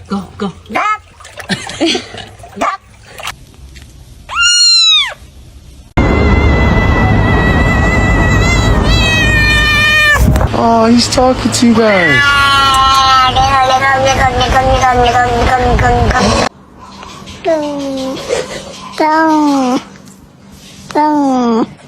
Go, go. Duck! Duck! Oh, he's talking to you guys. Tung. Tung. Tung.